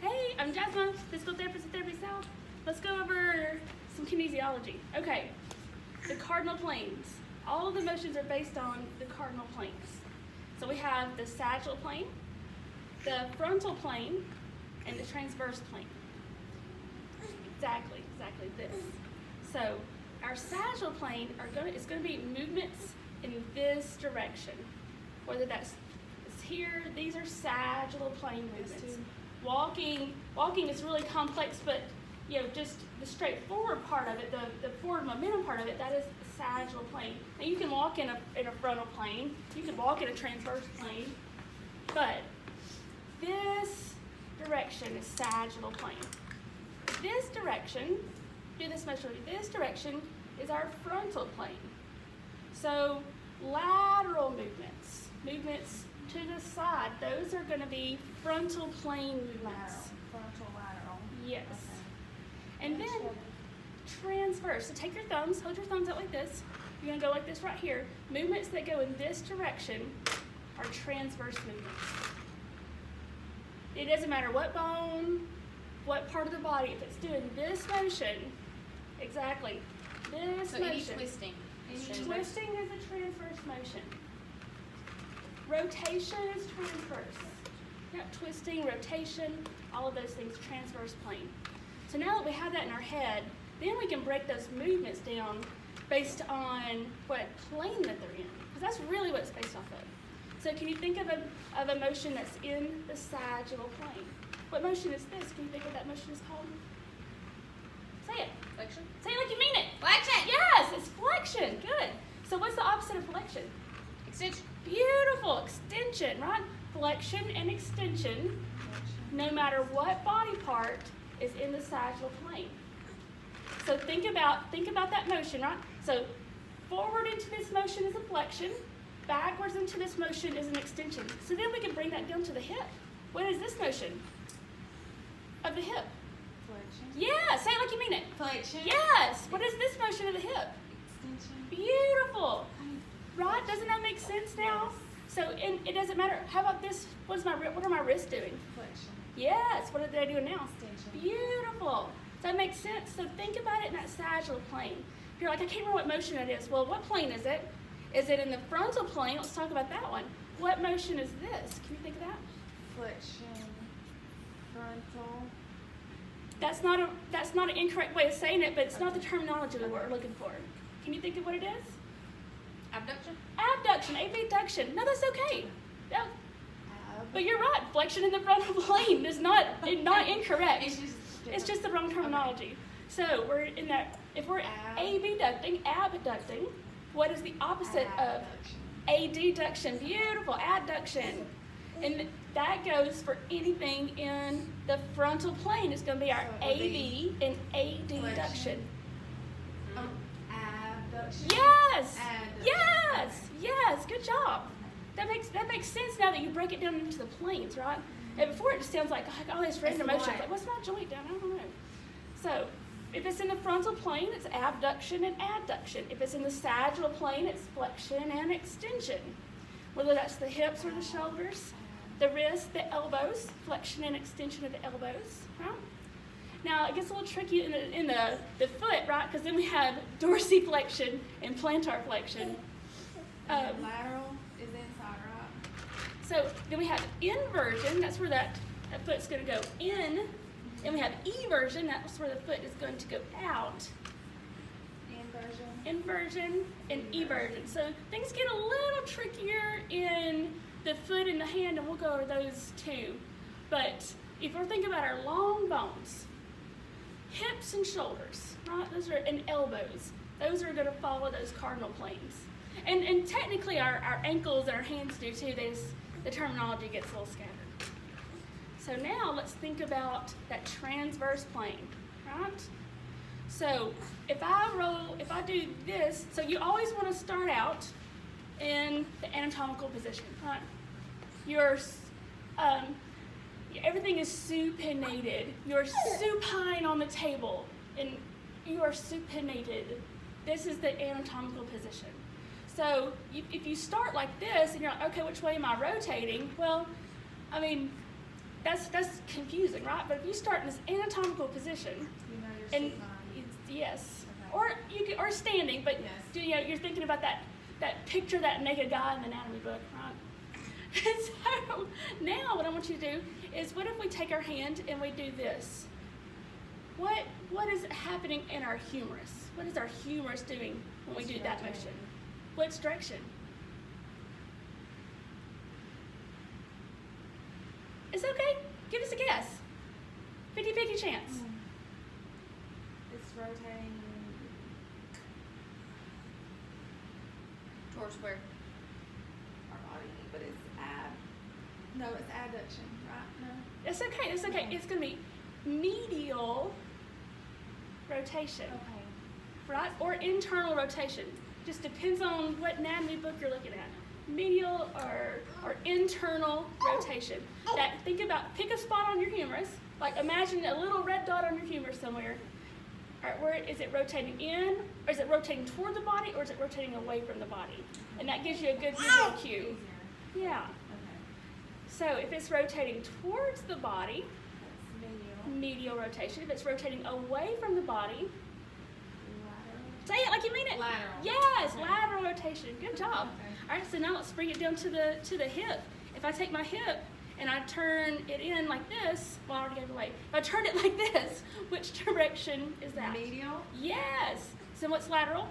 Hey, I'm Jasmine, physical therapist at Therapy South. Let's go over some kinesiology. Okay, the cardinal planes. All of the motions are based on the cardinal planes. So we have the sagittal plane, the frontal plane, and the transverse plane. Exactly this. So our sagittal plane is going to be movements in this direction. Whether that's here, these are sagittal plane movements. Walking is really complex, but just the straightforward part of it, the forward momentum part of it, that is the sagittal plane. Now you can walk in a frontal plane, you can walk in a transverse plane, but this direction is sagittal plane. This direction, do this motion, this direction is our frontal plane. So lateral movements to the side, those are going to be frontal plane movements. Lateral. Yes. Okay. And then transverse. So take your thumbs, hold your thumbs out like this. You're going to go like this right here. Movements that go in this direction are transverse movements. It doesn't matter what bone, what part of the body, if it's doing this motion, exactly, this motion. Any twisting. Twisting is a transverse motion. Rotation is transverse. Yep, twisting, rotation, all of those things, transverse plane. So now that we have that in our head, then we can break those movements down based on what plane that they're in, because that's really what it's based off of. So can you think of a motion that's in the sagittal plane? What motion is this? Can you think of what that motion is called? Say it. Flexion. Say it like you mean it. Flexion. Yes, it's flexion. Good. So what's the opposite of flexion? Extension. Beautiful. Extension, right? Flexion and extension, no matter what body part, is in the sagittal plane. So think about that motion, right? So forward into this motion is a flexion, backwards into this motion is an extension. So then we can bring that down to the hip. What is this motion of the hip? Flexion. Yeah, say it like you mean it. Flexion. Yes. What is this motion of the hip? Extension. Beautiful. Right? Doesn't that make sense now? So it doesn't matter. How about this? What are my wrists doing? Flexion. Yes. What are they doing now? Extension. Beautiful. Does that make sense? So think about it in that sagittal plane. If you're like, I can't remember what motion it is. Well, what plane is it? Is it in the frontal plane? Let's talk about that one. What motion is this? Can you think of that? Flexion. Frontal. That's not an incorrect way of saying it, but it's not the terminology that we're looking for. Can you think of what it is? Abduction. Abduction, abduction. No, that's okay. No. But you're right. Flexion in the frontal plane is not incorrect. It's just the wrong terminology. Okay. So we're in that. If we're abducting, what is the opposite of adduction? Beautiful, adduction. And that goes for anything in the frontal plane. It's going to be our AB and adduction. Abduction. Yes. Adduction. Yes. Good job. That makes sense now that you break it down into the planes, right? And before it just sounds like all these random motions. Like, what's my joint down? I don't know. So if it's in the frontal plane, it's abduction and adduction. If it's in the sagittal plane, it's flexion and extension. Whether that's the hips or the shoulders, the wrists, the elbows, flexion and extension of the elbows, right? Now, it gets a little tricky in the foot, right? Because then we have dorsiflexion and plantar flexion. Lateral is inside, right? So then we have inversion. That's where that foot's going to go in. And we have eversion. That's where the foot is going to go out. Inversion and eversion. So things get a little trickier in the foot and the hand, and we'll go over those too. But if we're thinking about our long bones, hips and shoulders, right? And elbows. Those are going to follow those cardinal planes. And technically our ankles and our hands do too. The terminology gets a little scattered. So now let's think about that transverse plane, right? So if I do this, so you always want to start out in the anatomical position, right? Everything is supinated. You're supine on the table, and you are supinated. This is the anatomical position. So if you start like this, and you're like, okay, which way am I rotating? Well, I mean, that's confusing, right? But if you start in this anatomical position, You know your and supine. yes, Okay. or standing, but Yes. you're thinking about that picture of that naked guy in the anatomy book, right? So now what I want you to do is, what if we take our hand and we do this? What is happening in our humerus? What is our humerus doing when we do that motion? Which direction? It's okay. Give us a guess. 50-50 chance. It's rotating Towards where? our body, but it's No, it's adduction, right? No. It's okay. It's okay. Yeah. It's going to be medial rotation, Okay. right? Or internal rotation. Just depends on what anatomy book you're looking at. Medial or internal rotation. Pick a spot on your humerus. Like imagine a little red dot on your humerus somewhere. All right, where is it rotating in, or is it rotating toward the body, or is it rotating away from the body? And that gives you a good visual cue. Easier. Yeah. Okay. So if it's rotating towards the body, That's medial. medial rotation. If it's rotating away from the body, Lateral. say it like you mean it. Lateral. Yes, Okay. lateral rotation. Good job. Okay. All right, so now let's bring it down to the hip. If I take my hip and I turn it in like this, well, I already gave it away. If I turn it like this, which direction is that? Medial. Yes. So what's lateral?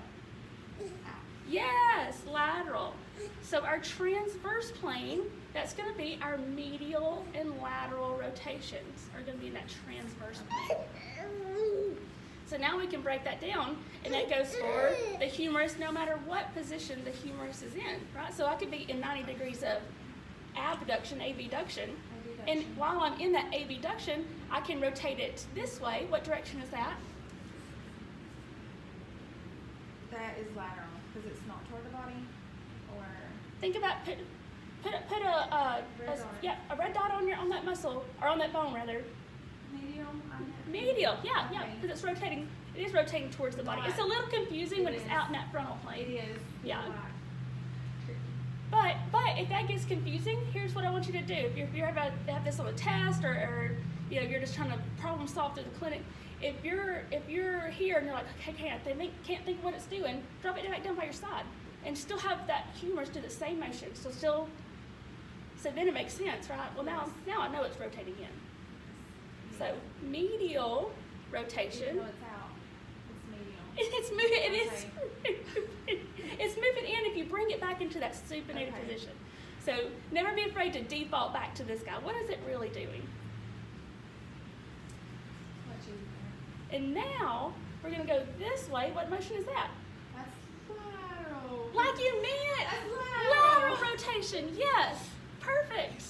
Yes, lateral. So our transverse plane, that's going to be our medial and lateral rotations are going to be in that transverse plane. So now we can break that down, and that goes for the humerus no matter what position the humerus is in, right? So I could be in 90 degrees of abduction, abduction, and while I'm in that abduction, I can rotate it this way. What direction is that? That is lateral because it's not toward the body, or Think about put Red dot. a red dot on that muscle, or on that bone rather. medial. Medial, yeah, Okay. because it's rotating. It is rotating towards the body. It's a little confusing when It it's is. out in that frontal It plane. is. Yeah. Black. But if that gets confusing, here's what I want you to do. If you're about to have this on a test, or you're just trying to problem solve through the clinic. If you're here and you're like, okay, can't think of what it's doing, drop it back down by your side, and still have that humerus do the same motion. So then it makes sense, right? Well, now I know it's rotating in. So medial rotation. Even though it's out, it's medial. It's moving. It's moving in if you bring it back into that supinated Okay. position. So never be afraid to default back to this guy. What is it really doing? Much easier. And now we're going to go this way. What motion is that? That's lateral. Like you meant. That's lateral. Rotation. Yes. Perfect.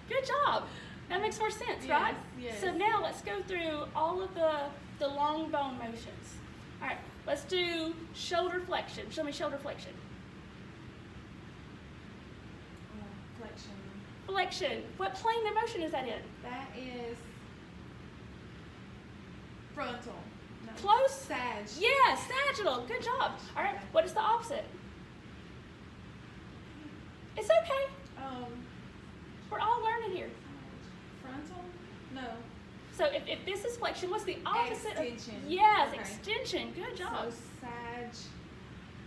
Good job. That makes more sense, Yes, right? yes. So now let's go through all of the long bone motions. All right. Let's do shoulder flexion. Show me shoulder flexion. Flexion. Flexion. What plane of motion is that in? That is frontal. No. Close? Sag. Yeah, sagittal. Good job. All right. Okay. What is the opposite? It's okay. We're all learning here. Frontal? No. So if this is flexion, what's the opposite? Extension. Yes, Okay. extension. Good job. So sag,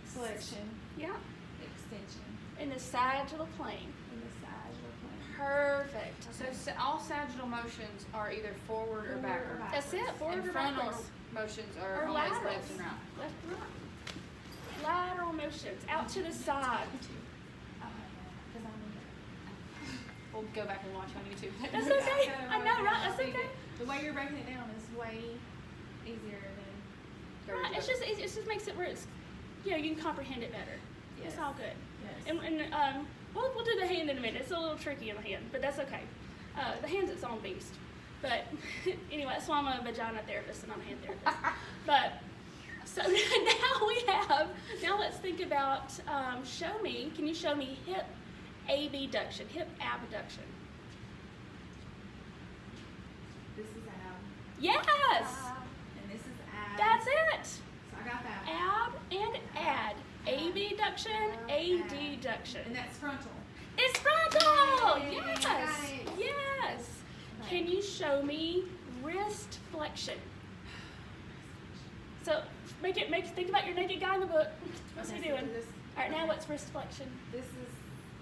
flexion, Yeah. extension In the sagittal plane. in the sagittal plane. Perfect. So all sagittal motions are either forward or Forward or backward. back. That's it. Forward And or frontal backwards. motions Or are always laterals. left and right. Left and right. Lateral motions. Out to the side. Because I'm We'll go back and watch on YouTube. That's okay. I know, right? That's think okay. The way you're breaking it down is way easier than. Right. It just makes it where it's, you can comprehend it better. Yes. It's all good. Yes. And we'll do the hand in a minute. It's a little tricky in the hand, but that's okay. The hand's its own beast. But anyway, that's why I'm a vagina therapist and not a hand therapist. But so now let's think about, can you show me hip abduction, hip abduction? This is ab. Yes! And this is ab. That's it! So I got that. Ab and add. Abduction, adduction. And that's frontal. It's frontal! Yay, Yes! I got it. Yes! Can you show me wrist flexion? So think about your naked guy in the book. What's he Okay, so doing? this- All right, now what's wrist flexion? This is.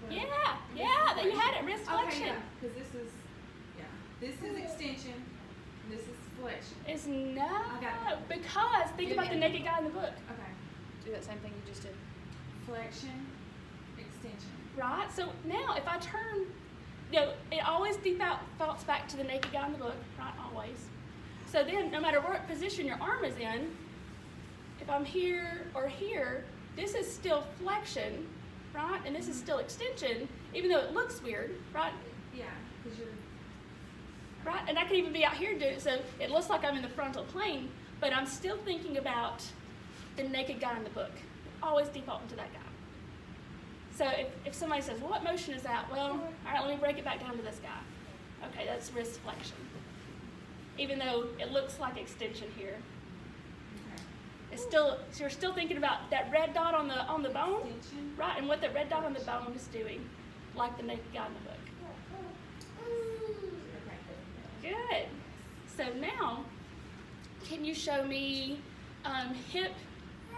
Yeah, This yeah, is that you had it, wrist Okay, flexion. yeah, because this is, this is extension, this is flexion. It's no, I got it. because think about the naked guy in the book, Okay, Do that same thing you just did. flexion, extension. right? So now if I turn, it always defaults back to the naked guy in the book, right? Always. So then, no matter what position your arm is in, if I'm here or here, this is still flexion, right? And this is still extension, even though it looks weird, right? Yeah, because you're. Right? And I could even be out here doing it, so it looks like I'm in the frontal plane, but I'm still thinking about the naked guy in the book. Always defaulting to that guy. So if somebody says, well, what motion is that? Well, all right, let me break it back down to this guy. Okay, that's wrist flexion. Even though it looks like extension here. Okay. It's still, so you're still thinking about that red dot on the bone, Extension. right? And what the red dot on the bone is doing, like the naked guy in the book. Okay. Good. So now, can you show me hip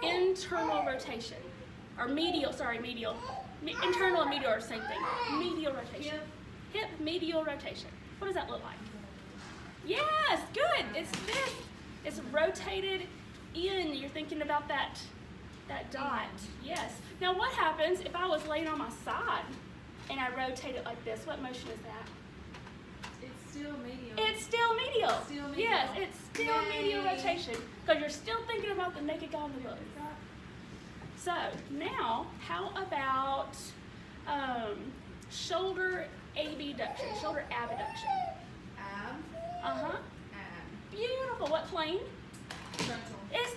internal rotation? Or medial. Internal and medial are the same thing. Medial rotation. Hip medial rotation. What does that look like? Yes, good. It's this. It's rotated in. You're thinking about that dot. Yes. Now what happens if I was laying on my side and I rotate it like this? What motion is that? It's still medial. It's still medial. It's still medial. Yes, it's still medial Yay. rotation because you're still thinking about the naked guy in the book. So now, how about shoulder abduction? Shoulder abduction. Ab. Uh huh. Ab. Beautiful. What plane? Frontal. It's